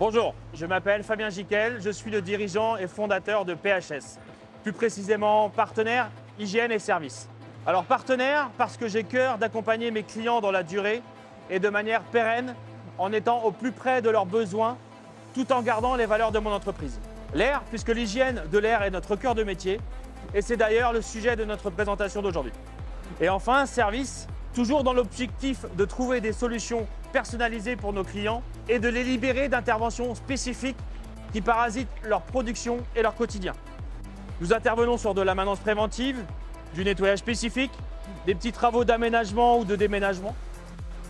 Bonjour, je m'appelle Fabien Giquel, je suis le dirigeant et fondateur de PHS. Plus précisément, partenaire, hygiène et services. Alors partenaire, parce que j'ai cœur d'accompagner mes clients dans la durée et de manière pérenne, en étant au plus près de leurs besoins, tout en gardant les valeurs de mon entreprise. L'air, puisque l'hygiène de l'air est notre cœur de métier, et c'est d'ailleurs le sujet de notre présentation d'aujourd'hui. Et enfin, service, toujours dans l'objectif de trouver des solutions personnalisées pour nos clients et de les libérer d'interventions spécifiques qui parasitent leur production et leur quotidien. Nous intervenons sur de la maintenance préventive, du nettoyage spécifique, des petits travaux d'aménagement ou de déménagement,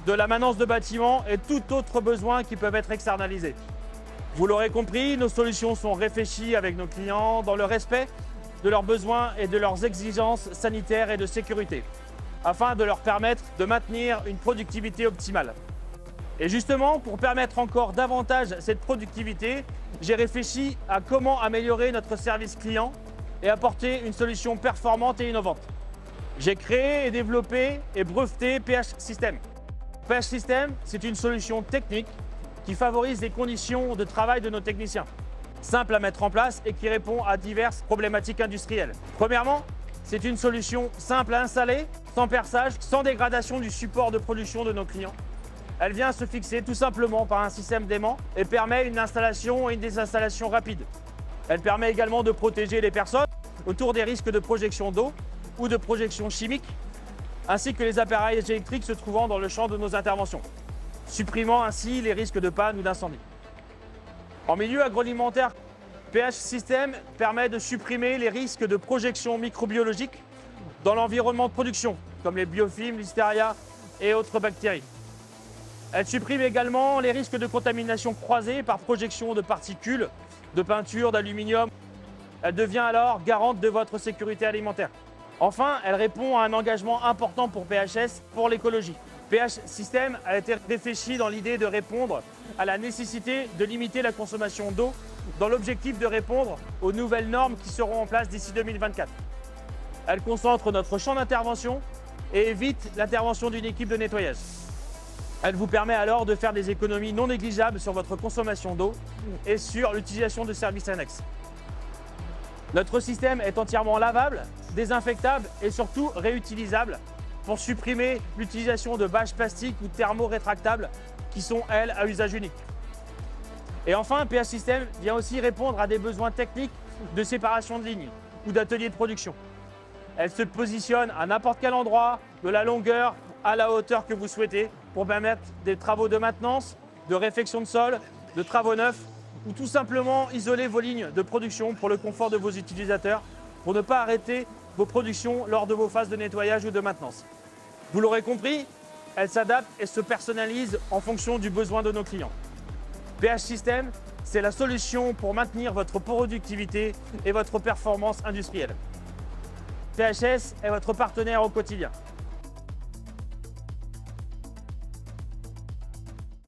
de la maintenance de bâtiments et tout autre besoin qui peuvent être externalisés. Vous l'aurez compris, nos solutions sont réfléchies avec nos clients dans le respect de leurs besoins et de leurs exigences sanitaires et de sécurité, afin de leur permettre de maintenir une productivité optimale. Et justement, pour permettre encore davantage cette productivité, j'ai réfléchi à comment améliorer notre service client et apporter une solution performante et innovante. J'ai créé et développé et breveté PH System. PH System, c'est une solution technique qui favorise les conditions de travail de nos techniciens, simple à mettre en place et qui répond à diverses problématiques industrielles. Premièrement, c'est une solution simple à installer, sans perçage, sans dégradation du support de production de nos clients. Elle vient se fixer tout simplement par un système d'aimant et permet une installation et une désinstallation rapide. Elle permet également de protéger les personnes autour des risques de projection d'eau ou de projection chimique, ainsi que les appareils électriques se trouvant dans le champ de nos interventions, supprimant ainsi les risques de panne ou d'incendie. En milieu agroalimentaire, PH System permet de supprimer les risques de projection microbiologique dans l'environnement de production, comme les biofilms, listeria et autres bactéries. Elle supprime également les risques de contamination croisée par projection de particules, de peinture, d'aluminium. Elle devient alors garante de votre sécurité alimentaire. Enfin, elle répond à un engagement important pour PHS pour l'écologie. PH System a été réfléchi dans l'idée de répondre à la nécessité de limiter la consommation d'eau dans l'objectif de répondre aux nouvelles normes qui seront en place d'ici 2024. Elle concentre notre champ d'intervention et évite l'intervention d'une équipe de nettoyage. Elle vous permet alors de faire des économies non négligeables sur votre consommation d'eau et sur l'utilisation de services annexes. Notre système est entièrement lavable, désinfectable et surtout réutilisable pour supprimer l'utilisation de bâches plastiques ou thermo-rétractables qui sont, elles, à usage unique. Et enfin, PH System vient aussi répondre à des besoins techniques de séparation de lignes ou d'ateliers de production. Elle se positionne à n'importe quel endroit, de la longueur à la hauteur que vous souhaitez, pour permettre des travaux de maintenance, de réfection de sol, de travaux neufs, ou tout simplement isoler vos lignes de production pour le confort de vos utilisateurs, pour ne pas arrêter vos productions lors de vos phases de nettoyage ou de maintenance. Vous l'aurez compris, elle s'adapte et se personnalise en fonction du besoin de nos clients. PH System, c'est la solution pour maintenir votre productivité et votre performance industrielle. PHS est votre partenaire au quotidien.